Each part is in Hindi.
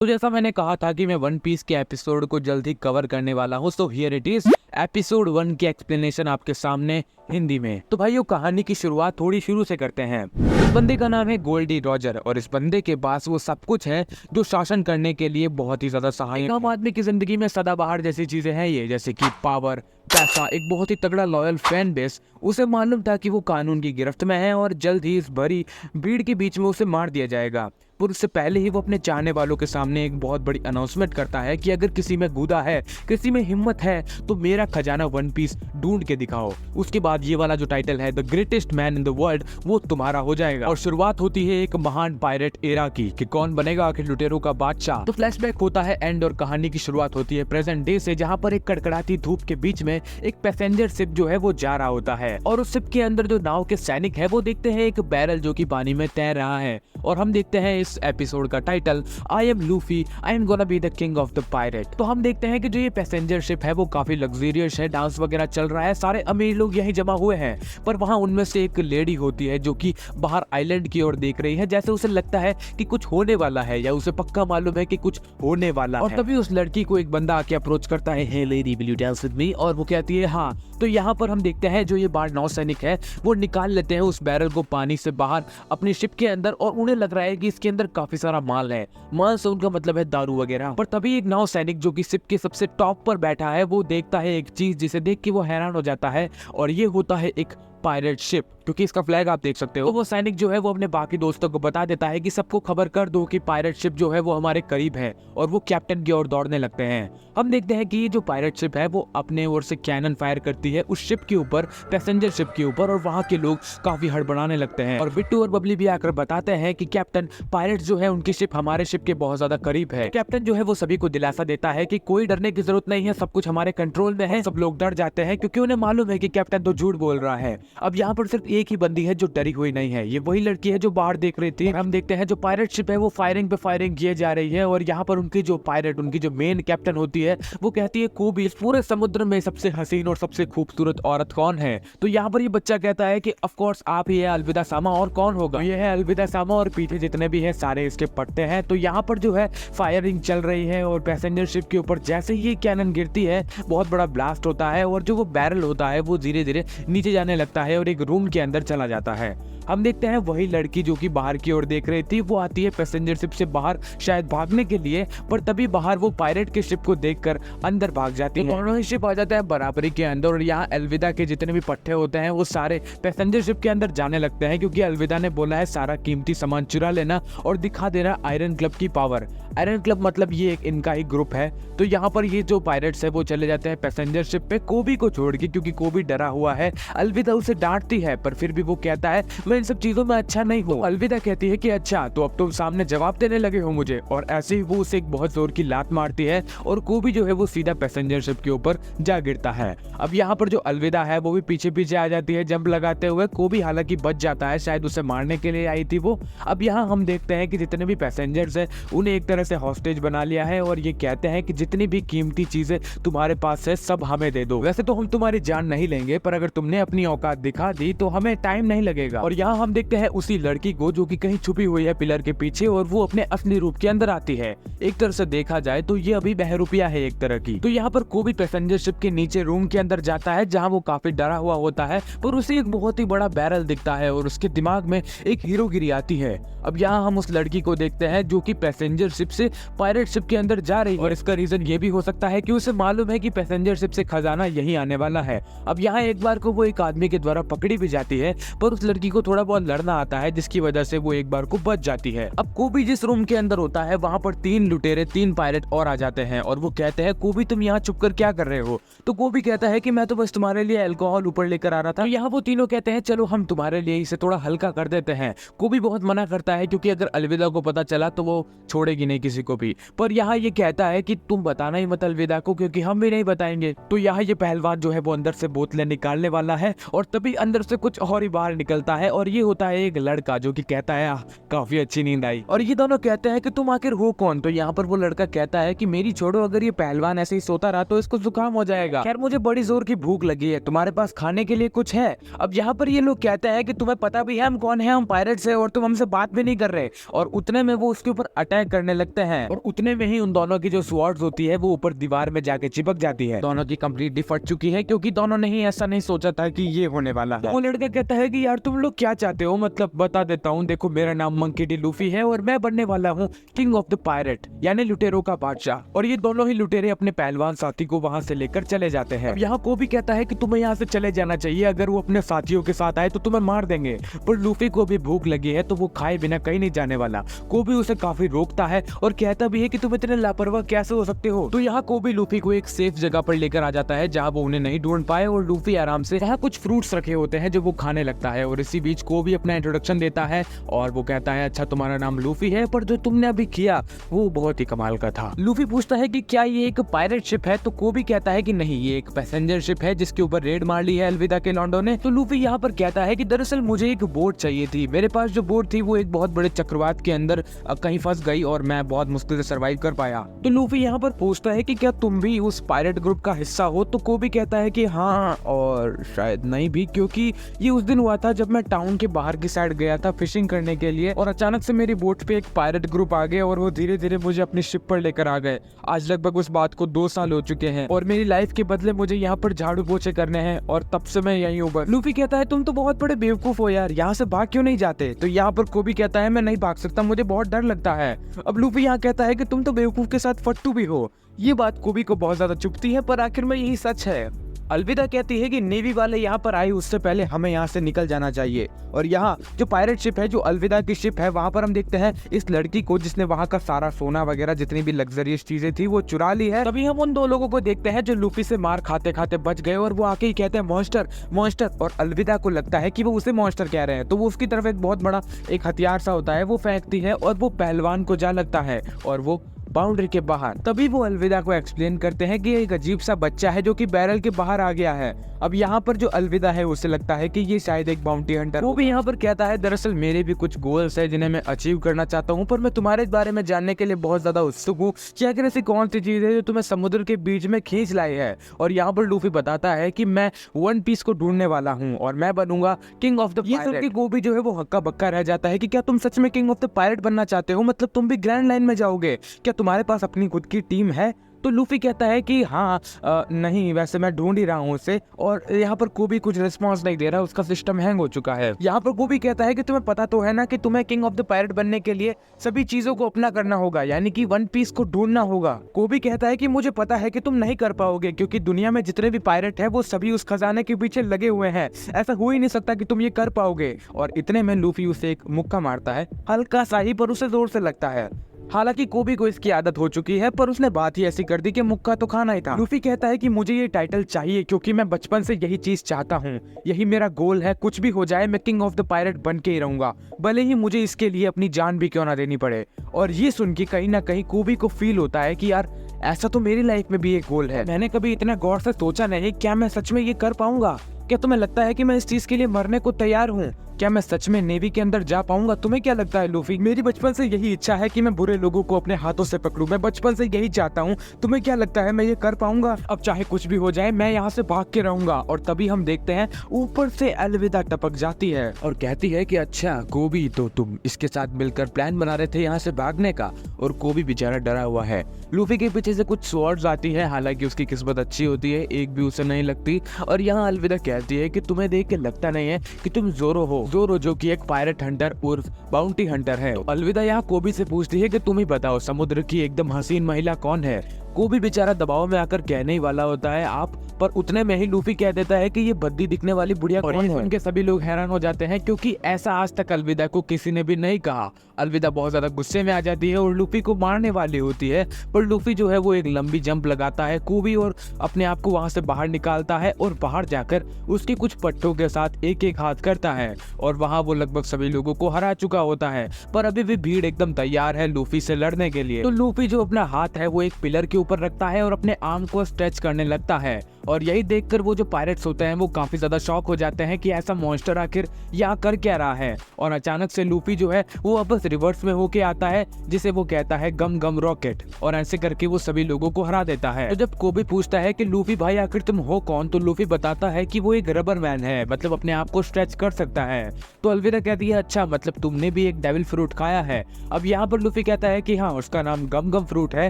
तो जैसा मैंने कहा था कि मैं वन पीस के एपिसोड को जल्द ही कवर करने वाला हूँ, so here it is episode 1 की एक्सप्लेनेशन आपके सामने हिंदी में। तो भाइयों, कहानी की शुरुआत थोड़ी शुरू से करते हैं। इस बंदे का नाम है गोल्डी रॉजर और इस बंदे के पास वो सब कुछ है जो शासन करने के लिए बहुत ही ज्यादा सहायक। आम आदमी की जिंदगी में सदाबहार जैसी चीजें हैं ये, जैसे कि पावर, पैसा, एक बहुत ही तगड़ा लॉयल फैन बेस। उसे मालूम था कि वो कानून की गिरफ्त में है और जल्द ही इस भरी भीड़ के बीच में उसे मार दिया जाएगा। पर उससे पहले ही वो अपने चाहने वालों के सामने एक बहुत बड़ी अनाउंसमेंट करता है कि अगर किसी में गुदा है, किसी में हिम्मत है, तो मेरा खजाना वन पीस ढूंढ के दिखाओ। उसके बाद ये वाला जो टाइटल है the greatest man in the world, वो तुम्हारा हो जाएगा। और शुरुआत होती है एक महान पायरेट एरा की कि कौन बनेगा आखिर लुटेरों का बादशाह। तो फ्लैशबैक होता है एंड और कहानी की शुरुआत होती है प्रेजेंट डे से, जहाँ पर एक कड़कड़ाती धूप के बीच में एक पैसेंजर शिप जो है वो जा रहा होता है और उस शिप के अंदर जो नाव के सैनिक है वो देखते हैं एक बैरल जो कि पानी में तैर रहा है। और हम देखते हैं इस एपिसोड का title I am Luffy, I am gonna be the king of the pirate. तो हम देखते हैं कि जो ये पैसेंजर शिप है वो काफी लग्जरियस है, डांस वगैरह चल रहा है, सारे अमीर लोग यहीं जमा हुए हैं। पर वहां उनमें से एक लेडी होती है जो कि बाहर आइलैंड की ओर देख रही है, जैसे उसे लगता है कि कुछ होने वाला है या उसे पक्का मालूम है कि कुछ होने वाला है। और तभी उस लड़की को एक बंदा आके अप्रोच करता है, hey lady will you dance with me, और वो कहती है हाँ। तो यहाँ पर हम देखते हैं जो ये बाढ़ नौसैनिक है वो निकाल लेते हैं उस बैरल को पानी से बाहर अपनी शिप के अंदर, और उन्हें लग रहा है कि इसके अंदर काफी सारा माल है। माल से उनका मतलब है दारू वगैरह। पर तभी एक नौ सैनिक जो कि शिप के सबसे टॉप पर बैठा है वो देखता है एक चीज जिसे देख के वो हैरान हो जाता है, और ये होता है एक पायरेट शिप, क्योंकि इसका फ्लैग आप देख सकते हो। तो वो सैनिक जो है वो अपने बाकी दोस्तों को बता देता है कि सबको खबर कर दो कि पायरेट शिप जो है वो हमारे करीब है, और वो कैप्टन की ओर दौड़ने लगते हैं। हम देखते हैं कि ये जो पायरेट शिप है वो अपने ओर से कैनन फायर करती है उस शिप के ऊपर, पैसेंजर शिप के ऊपर, और वहां के लोग काफी हड़बड़ाने लगते हैं। और बिट्टू और बबली भी आकर बताते हैं कि कैप्टन, पायरेट जो है उनकी शिप हमारे शिप के बहुत ज्यादा करीब है। कैप्टन जो है वो सभी को दिलासा देता है कि कोई डरने की जरूरत नहीं है, सब कुछ हमारे कंट्रोल में है। सब लोग डर जाते हैं क्योंकि उन्हें मालूम है कि कैप्टन तो झूठ बोल रहा है। अब यहाँ पर सिर्फ एक ही बंदी है जो डरी हुई नहीं है, ये वही लड़की है जो बाहर देख रही थी। हम देखते हैं जो पायरेट शिप है वो फायरिंग पे फायरिंग किए जा रही है, और यहाँ पर उनकी जो पायरेट, उनकी जो मेन कैप्टन होती है वो कहती है कोबी, इस पूरे समुद्र में सबसे हसीन और सबसे खूबसूरत औरत कौन है? तो यहाँ पर ये बच्चा कहता है कि ऑफ कोर्स आप ही है अलविदा सामा, और कौन होगा? ये है अलविदा सामा, और पीछे जितने भी है सारे इसके पट्टे हैं। तो यहाँ पर जो है फायरिंग चल रही है, और पैसेंजर शिप के ऊपर जैसे ही कैनन गिरती है बहुत बड़ा ब्लास्ट होता है, और जो वो बैरल होता है वो धीरे धीरे नीचे जाने लगता है और एक रूम के अंदर चला जाता है। हम देखते हैं वही लड़की जो कि बाहर की ओर देख रही थी वो आती है पैसेंजर शिप से बाहर शायद भागने के लिए, पर तभी बाहर वो पायरेट के शिप को देखकर अंदर भाग जाती है। दोनों ही शिप आ जाता है बराबरी के अंदर, और यहाँ अलविदा के जितने भी पट्टे होते हैं वो सारे पैसेंजर शिप के अंदर जाने लगते हैं, क्योंकि अलविदा ने बोला है सारा कीमती सामान चुरा लेना और दिखा देना आयरन क्लब की पावर। आयरन क्लब मतलब ये एक इनका ही ग्रुप है। तो यहाँ पर ये जो पायरेट्स है वो चले जाते हैं पैसेंजर शिप पे कोबी को छोड़ के, क्योंकि कोबी डरा हुआ है। अलविदा उसे डांटती है पर फिर भी वो कहता है मैं इन सब चीजों में अच्छा नहीं हूँ। अलविदा कहती है कि अच्छा, तो अब तुम सामने जवाब देने लगे हो मुझे, और ऐसे ही वो उसे एक बहुत जोर की लात मारती है और कोबी जो है वो सीधा पैसेंजर शिप के ऊपर जा गिरता है। अब यहाँ पर जो अलविदा है वो भी पीछे पीछे आ जाती है जंप लगाते हुए। कोबी हालांकि बच जाता है, शायद उसे मारने के लिए आई थी वो। अब यहाँ हम देखते हैं कि जितने भी पैसेंजर्स है उन्हें एक तरह से हॉस्टेज बना लिया है, और ये कहते हैं कि जितनी भी कीमती चीजें तुम्हारे पास है सब हमें दे दो। वैसे तो हम तुम्हारी जान नहीं लेंगे, पर अगर तुमने अपनी औकात दिखा दी तो हमें टाइम नहीं लगेगा। और यहाँ हम देखते हैं उसी लड़की को जो कि कहीं छुपी हुई है पिलर के पीछे, और वो अपने असली रूप के अंदर आती है। एक तरह से देखा जाए तो ये अभी बहरूपिया है एक तरह की। तो यहाँ पर कोबी पैसेंजर शिप के नीचे रूम के अंदर जाता है जहाँ वो काफी डरा हुआ होता है, पर उसे एक बहुत ही बड़ा बैरल दिखता है और उसके दिमाग में एक हीरोगिरी आती है। अब यहाँ हम उस लड़की को देखते हैं जो कि पैसेंजर शिप से पायरेट शिप के अंदर जा रही है, और इसका रीजन ये भी हो सकता है कि उसे मालूम है कि पैसेंजर शिप से खजाना यही आने वाला है। अब यहाँ एक बार को वो एक आदमी के द्वारा पकड़ी भी जाती है, पर उस लड़की को थोड़ा बहुत लड़ना आता है जिसकी वजह से वो एक बार को बच जाती है। अब कोबी जिस रूम के अंदर होता है वहां पर 3 लुटेरे, 3 पायरेट और आ जाते हैं, और वो कहते हैं कोबी तुम यहाँ छुप कर क्या कर रहे हो? तो कोबी कहता है कि मैं तो बस तुम्हारे लिए अल्कोहल ऊपर लेकर आ रहा था। तो यहाँ वो तीनों कहते हैं चलो हम तुम्हारे लिए इसे थोड़ा हल्का कर देते हैं। कोबी बहुत मना करता है क्योंकि अगर अलविदा को पता चला तो वो छोड़ेगी नहीं किसी को भी। पर यहाँ ये कहता है कि तुम बताना ही मत अलविदा को, क्योंकि हम भी नहीं बताएंगे। तो यहाँ ये पहलवान जो है वो अंदर से बोतलें निकालने वाला है, और तभी अंदर से कुछ और ही बाहर निकलता है, और ये होता है एक लड़का जो कि कहता है काफी अच्छी नींद आई। और ये दोनों कहते हैं कि तुम आखिर हो कौन। तो यहाँ पर वो लड़का कहता है कि मेरी छोड़ो, अगर ये पहलवान ऐसे ही सोता रहा तो इसको जुकाम हो जाएगा। खैर मुझे बड़ी जोर की भूख लगी है, तुम्हारे पास खाने के लिए कुछ है? अब यहाँ पर ये लोग कहते हैं कि तुम्हें पता भी है हम कौन है, हम पायरेट्स है और तुम हमसे बात भी नहीं कर रहे। और उतने में वो उसके ऊपर अटैक करने लगते हैं और उतने में ही उन दोनों की जो स्वॉर्ड्स होती है वो ऊपर दीवार में जाके चिपक जाती है। दोनों की कंप्लीटली फट चुकी है क्योंकि दोनों ने ही ऐसा नहीं सोचा था कि ये होने वाला है। वो लड़का कहता है कि यार तुम लोग क्या चाहते हो, मतलब बता देता हूँ, देखो मेरा नाम मंकी डी लूफी है और मैं बनने वाला हूँ किंग ऑफ द पायरेट यानी लुटेरों का बादशाह। और ये दोनों ही लुटेरे अपने पहलवान साथी को वहाँ से लेकर चले जाते हैं। यहाँ को भी कहता है कि तुम्हें यहाँ से चले जाना चाहिए, अगर वो अपने साथियों के साथ आए तो तुम्हें मार देंगे। पर लूफी को भी भूख लगी है तो वो खाए बिना कहीं नहीं जाने वाला। कोबी उसे काफी रोकता है और कहता भी है कि तुम इतने लापरवाह कैसे हो सकते हो। तो यहाँ कोबी लूफी को एक सेफ जगह पर लेकर आ जाता है जहाँ वो उन्हें नहीं ढूंढ पाए और लूफी आराम से वहाँ कुछ फ्रूट्स रखे होते हैं जो वो खाने लगता है। और इसी बीच कोबी अपना इंट्रोडक्शन देता है और वो कहता है अच्छा तुम्हारा नाम लूफी है पर जो तुमने अभी किया वो बहुत ही कमाल का था। लूफी पूछता है कि क्या ये एक पायरेट शिप है? तो कोबी कहता है कि नहीं, ये एक पैसेंजर शिप है जिसके ऊपर रेड मार ली है अलविदा के लॉन्डो ने। तो लूफी यहाँ पर कहता है कि दरअसल मुझे एक बोट चाहिए थी, मेरे पास जो बोट थी वो एक बहुत बड़े चक्रवात के अंदर कहीं फंस गई और मैं बहुत मुश्किल से सर्वाइव कर पाया। तो लूफी यहाँ पर पूछता है कि क्या तुम भी उस पायरेट ग्रुप का हिस्सा हो? तो कोबी कहता है कि हाँ और शायद नहीं भी, क्योंकि ये उस दिन हुआ था जब मैं टाउन के बाहर की साइड गया था फिशिंग करने के लिए और अचानक से मेरी बोट पे एक पायरेट ग्रुप आ गए और वो धीरे धीरे मुझे अपनी शिप पर लेकर आ गए। आज लगभग उस बात को 2 साल हो चुके हैं और मेरी लाइफ के बदले मुझे यहाँ पर झाड़ू पोछे करने हैं और तब से मैं यहीं हूँ। लूफी कहता है तुम तो बहुत बड़े बेवकूफ हो यार, यहाँ से भाग क्यों नहीं जाते? तो यहाँ पर कोबी कहता है मैं नहीं भाग सकता, मुझे बहुत डर लगता है। अब लूफी यहाँ कहता है कि तुम तो बेवकूफ के साथ फट्टू भी हो। ये बात कोबी को बहुत ज्यादा चुभती है पर आखिर में यही सच है। अलविदा कहती है कि नेवी वाले यहाँ पर आए उससे पहले हमें यहाँ से निकल जाना चाहिए। और यहाँ जो पायरेट शिप है, जो अलविदा की शिप है, वहाँ पर हम देखते हैं इस लड़की को जिसने वहाँ का सारा सोना वगैरह जितनी भी लग्जरियस चीजें थी वो चुरा ली है। तभी हम उन 2 लोगों को देखते हैं जो लूफी से मार खाते खाते बच गए और वो आके ही कहते हैं मॉन्स्टर मॉन्स्टर। और अलविदा को लगता है कि वो उसे मॉन्स्टर कह रहे हैं तो वो उसकी तरफ एक बहुत बड़ा एक हथियार सा होता है वो फेंकती है और वो पहलवान को जा लगता है और वो बाउंड्री के बाहर। तभी वो अलविदा को एक्सप्लेन करते हैं कि एक अजीब सा बच्चा है जो कि बैरल के बाहर आ गया है। अब यहाँ पर जो अलविदा है उसे लगता है कि ये शायद एक बाउंटी हंटर। वो भी यहाँ पर कहता है दरअसल मेरे भी कुछ गोल्स है जिन्हें मैं अचीव करना चाहता हूँ, पर मैं तुम्हारे बारे में जानने के लिए बहुत ज्यादा उत्सुक हूँ कि आखिर ऐसी कौन सी चीज है जो तुम्हें समुद्र के बीच में खींच लाई है। और यहाँ पर लूफी बताता है कि मैं वन पीस को ढूंढने वाला हूँ और मैं बनूंगा किंग ऑफ द पायरेट। ये सुन के गोभी जो है वो हक्का बक्का रह जाता है कि क्या तुम सच में किंग ऑफ द पायरेट बनना चाहते हो? मतलब तुम भी ग्रैंड लाइन में जाओगे? क्या तुम्हारे पास अपनी खुद की टीम है? तो लूफी कहता है कि हाँ नहीं, वैसे मैं ढूंढ ही रहा हूँ उसे। और यहाँ पर कोबी कुछ रिस्पॉन्स नहीं दे रहा, उसका सिस्टम हैंग हो चुका है। यहाँ पर कोबी कहता है कि तुम्हें पता तो है ना कि तुम्हें किंग ऑफ द पायरेट बनने के लिए सभी चीजों को अपना करना होगा, यानी कि वन पीस को ढूंढना होगा। कोबी कहता है कि मुझे पता है कि तुम नहीं कर पाओगे क्योंकि दुनिया में जितने भी पायरेट है वो सभी उस खजाने के पीछे लगे हुए हैं, ऐसा हो ही नहीं सकता कि तुम ये कर पाओगे। और इतने में लूफी उसे एक मुक्का मारता है, हल्का सा ही पर उसे जोर से लगता है। हालांकि कोबी को इसकी आदत हो चुकी है पर उसने बात ही ऐसी कर दी कि मुक्का तो खाना ही था। लूफी कहता है कि मुझे ये टाइटल चाहिए क्योंकि मैं बचपन से यही चीज चाहता हूँ, यही मेरा गोल है, कुछ भी हो जाए मैं किंग ऑफ द पायरेट बन के ही रहूंगा, भले ही मुझे इसके लिए अपनी जान भी क्यों ना देनी पड़े। और ये सुन के कहीं ना कहीं कोबी को फील होता है कि यार ऐसा तो मेरी लाइफ में भी एक गोल है, मैंने कभी इतना गौर से सोचा नहीं, क्या मैं सच में ये कर पाऊंगा? क्या तुम्हें लगता है कि मैं इस चीज के लिए मरने को तैयार हूँ? क्या मैं सच में नेवी के अंदर जा पाऊंगा? तुम्हें क्या लगता है लूफी? मेरी बचपन से यही इच्छा है कि मैं बुरे लोगों को अपने हाथों से पकड़ूं, मैं बचपन से यही चाहता हूं। तुम्हें क्या लगता है मैं ये कर पाऊंगा? अब चाहे कुछ भी हो जाए मैं यहाँ से भाग के रहूंगा। और तभी हम देखते हैं ऊपर से अलविदा टपक जाती है और कहती है कि अच्छा कोबी, तो तुम इसके साथ मिलकर प्लान बना रहे थे यहाँ से भागने का? और कोबी बेचारा डरा हुआ है। लूफी के पीछे से कुछ स्वॉर्ड्स आती है, हालांकि उसकी किस्मत अच्छी होती है, एक भी उसे नहीं लगती। और यहाँ अलविदा कहती है कि तुम्हें देख के लगता नहीं है कि तुम जोरो हो, जोरो जो कि एक पायरेट हंटर उर्फ बाउंटी हंटर है। तो अलविदा यहाँ कोबी से पूछती है कि तुम ही बताओ समुद्र की एकदम हसीन महिला कौन है? कोबी बेचारा दबाव में आकर कहने ही वाला होता है आप, पर उतने में ही लूफी कह देता है कि ये बद्दी दिखने वाली बुढ़िया कौन है। उनके सभी लोग हैरान हो जाते हैं क्योंकि ऐसा आज तक अलविदा को किसी ने भी नहीं कहा। अलविदा बहुत ज्यादा गुस्से में आ जाती है और लूफी को मारने वाली होती है, पर लूफी जो है वो एक लंबी जंप लगाता है कोबी और अपने आप को वहां से बाहर निकालता है और बाहर जाकर उसके कुछ पट्टों के साथ एक एक हाथ करता है और वहां वो लगभग सभी लोगों को हरा चुका होता है। पर अभी भी भीड़ एकदम तैयार है लूफी से लड़ने के लिए। तो लूफी जो अपना हाथ है वो एक पिलर के ऊपर रखता है और अपने आर्म को स्ट्रेच करने लगता है और यही देखकर वो जो पायरेट्स होते हैं वो काफी ज्यादा शॉक हो जाते हैं कि ऐसा मॉन्स्टर आखिर यहाँ कर क्या रहा है। और अचानक से लूफी जो है वो वापस रिवर्स में होके आता है, जिसे वो कहता है गम गम रॉकेट, और ऐसे करके वो सभी लोगों को हरा देता है। तो जब कोबी पूछता है कि लूफी भाई आखिर तुम हो कौन, तो लूफी बताता है कि वो एक रबर मैन है, मतलब अपने आप को स्ट्रेच कर सकता है। तो अलविदा कहती है अच्छा मतलब तुमने भी एक डेविल फ्रूट खाया है। अब यहाँ पर लूफी कहता है कि हाँ उसका नाम गम गम फ्रूट है।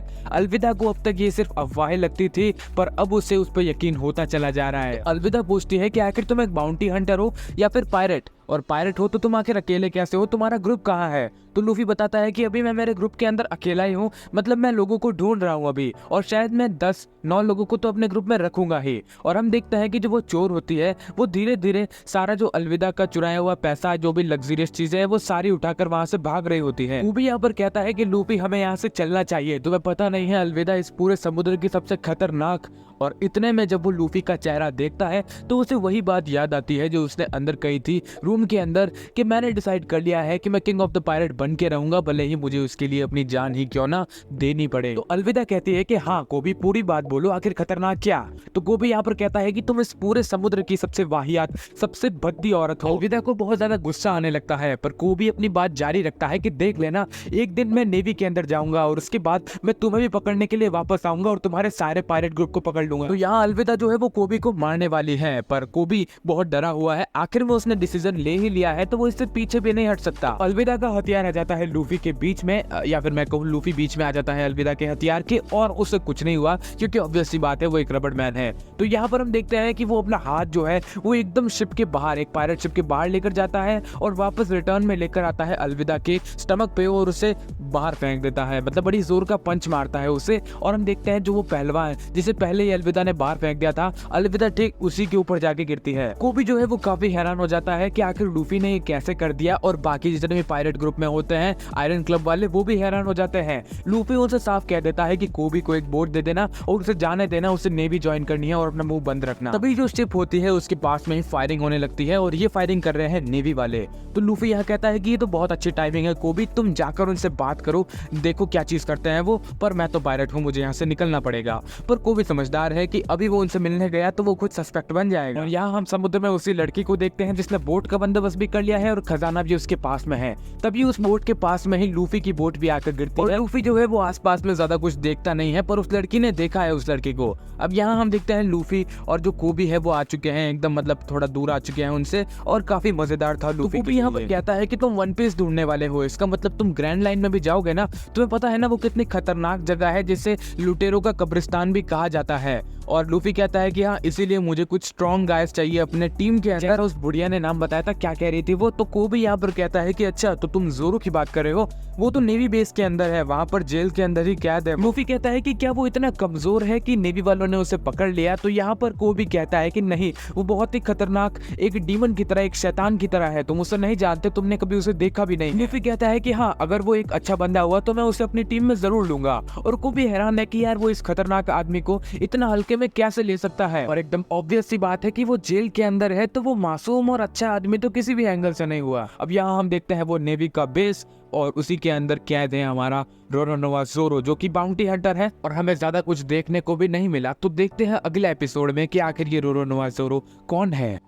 अलविदा को अब तक ये सिर्फ अफवाहें लगती थी, पर अब उसे उस पर यकीन होता चला जा रहा है। अलविदा पूछती है कि आखिर तुम एक बाउंटी हंटर हो या फिर पायरेट, और पायरेट हो तो तुम आखिर अकेले कैसे हो, तुम्हारा ग्रुप कहाँ है। तो लूफी बताता है कि अभी मैं मेरे ग्रुप के अंदर अकेला ही हूँ, मतलब मैं लोगों को ढूंढ रहा हूँ अभी, और शायद मैं 10-9 लोगों को तो अपने ग्रुप में रखूंगा ही। और हम देखते हैं कि जो वो चोर होती है वो धीरे धीरे सारा जो अलविदा का चुराया हुआ पैसा, जो भी लग्जरियस चीजें है, वो सारी उठाकर वहां से भाग रही होती है। वो भी यहाँ पर कहता है कि लूफी हमें यहाँ से चलना चाहिए, तुम्हें पता नहीं है अलविदा इस पूरे समुद्र की सबसे खतरनाक। और इतने में जब वो लूफी का चेहरा देखता है तो उसे वही बात याद आती है जो उसने अंदर कही थी रूम के अंदर, कि मैंने डिसाइड कर लिया है कि मैं किंग ऑफ द पायरेट बन के रहूंगा, भले ही मुझे उसके लिए अपनी जान ही क्यों ना देनी पड़े। तो अलविदा कहती है कि हाँ कोबी पूरी बात बोलो, आखिर खतरनाक क्या। तो कोबी यहाँ पर कहता है कि तुम इस पूरे समुद्र की सबसे वाहियात, सबसे भद्दी औरत हो। अलविदा को बहुत ज्यादा गुस्सा आने लगता है, पर कोबी अपनी बात जारी रखता है कि देख लेना, एक दिन मैं नेवी के अंदर जाऊंगा और उसके बाद मैं तुम्हें भी पकड़ने के लिए वापस आऊंगा और तुम्हारे सारे पायरेट ग्रुप को पकड़ लूंगा। तो यहाँ अलविदा जो है वो कोबी को मारने वाली है, पर कोबी बहुत डरा हुआ है, आखिर में उसने डिसीजन ले ही लिया है तो वो इससे पीछे भी नहीं हट सकता। अलविदा का हथियार आ जाता है लूफी के बीच में, या फिर मैं कहूँ लूफी बीच में आ जाता है अलविदा के हथियार के, और उससे कुछ नहीं हुआ क्योंकि ऑब्वियस सी बात है वो एक रबड़ मैन है। तो यहाँ पर हम देखते हैं कि वो अपना हाथ जो है वो एकदम शिप के बाहर, एक पायरेट शिप के बाहर लेकर जाता है और वापस रिटर्न में लेकर आता है अलविदा के स्टमक पे और उसे बाहर फेंक देता है, मतलब बड़ी जोर का पंच मारता है उसे। और हम देखते हैं जो वो पहलवान जिसे पहले ही अलविदा ने बाहर फेंक दिया था, अलविदा ठीक उसी के ऊपर जाके गिरती है। कोबी जो है वो काफी हैरान हो जाता है कि आखिर लूफी ने ये कैसे कर दिया, और बाकी जितने भी पायरेट ग्रुप में होते हैं आयरन क्लब वाले वो भी हैरान हो जाते हैं। लूफी उनसे साफ कह देता है कि कोबी को एक बोट दे देना और उसे जाने देना, उसे नेवी ज्वाइन करनी है और अपना मुंह बंद रखना। तभी जो शिप होती है उसके पास में ही फायरिंग होने लगती है और ये फायरिंग कर रहे हैं नेवी वाले। तो लूफी यहाँ कहता है कि ये तो बहुत अच्छी टाइमिंग है कोबी, तुम जाकर उनसे बात करो, देखो क्या चीज करते हैं वो, पर मैं तो पायरेट हूँ, मुझे यहाँ से निकलना पड़ेगा। पर कोबी समझदार है कि अभी वो उनसे मिलने गया तो वो खुद सस्पेक्ट बन जाएगा। और यहाँ हम समुद्र में उसी लड़की को देखते हैं जिसने बोट का बंदोबस्त भी कर लिया है और खजाना भी उसके पास में है। तभी उस बोट के पास में ही लूफी की बोट भी आकर गिरती है। लूफी जो है वो आसपास में ज्यादा कुछ देखता नहीं है, पर उस लड़की ने देखा है उस लड़की को। अब यहाँ हम देखते हैं लूफी और जो कोबी है वो आ चुके हैं, एकदम मतलब थोड़ा दूर आ चुके हैं उनसे, और काफी मजेदार था। लूफी भी यहाँ पर कहता है कि तुम वन पीस ढूंढने वाले हो, इसका मतलब तुम ग्रैंड लाइन में भी जाओगे ना, तुम्हें पता है ना वो कितनी खतरनाक जगह है जिसे लुटेरों का कब्रिस्तान भी कहा जाता है। और लूफी कहता है कि हाँ इसीलिए मुझे कुछ स्ट्रॉन्ग गाइस चाहिए अपने टीम के अंदर। उस बुढ़िया ने नाम बताया था, क्या कह रही थी वो, तो कोबी यहाँ पर कहता है कि अच्छा तो तुम जोरो की बात कर रहे हो, वो तो नेवी बेस के अंदर है, वहाँ पर जेल के अंदर ही कैद है। लूफी कहता है कि क्या वो इतना कमजोर है कि नेवी वालों ने उसे पकड़ लिया। तो यहाँ पर कोबी कहता है कि नहीं, वो बहुत ही खतरनाक एक डीमन की तरह, एक शैतान की तरह है, तुम उसे नहीं जानते, तुमने कभी उसे देखा भी नहीं। लूफी कहता है कि हाँ अगर वो एक अच्छा बंदा हुआ तो मैं उसे अपनी टीम में जरूर लूंगा। और कोबी हैरान है कि यार वो इस खतरनाक आदमी को इतना हल्के में कैसे ले सकता है। और एकदम ऑब्वियस सी बात है कि वो जेल के अंदर है तो वो मासूम और अच्छा आदमी तो किसी भी एंगल से नहीं हुआ। अब यहाँ हम देखते हैं वो नेवी का बेस और उसी के अंदर कैद है हमारा रोरोनोवा जोरो, जो कि बाउंटी हंटर है, और हमें ज्यादा कुछ देखने को भी नहीं मिला। तो देखते हैं अगले एपिसोड में कि आखिर ये रोरोनोवा जोरो कौन है।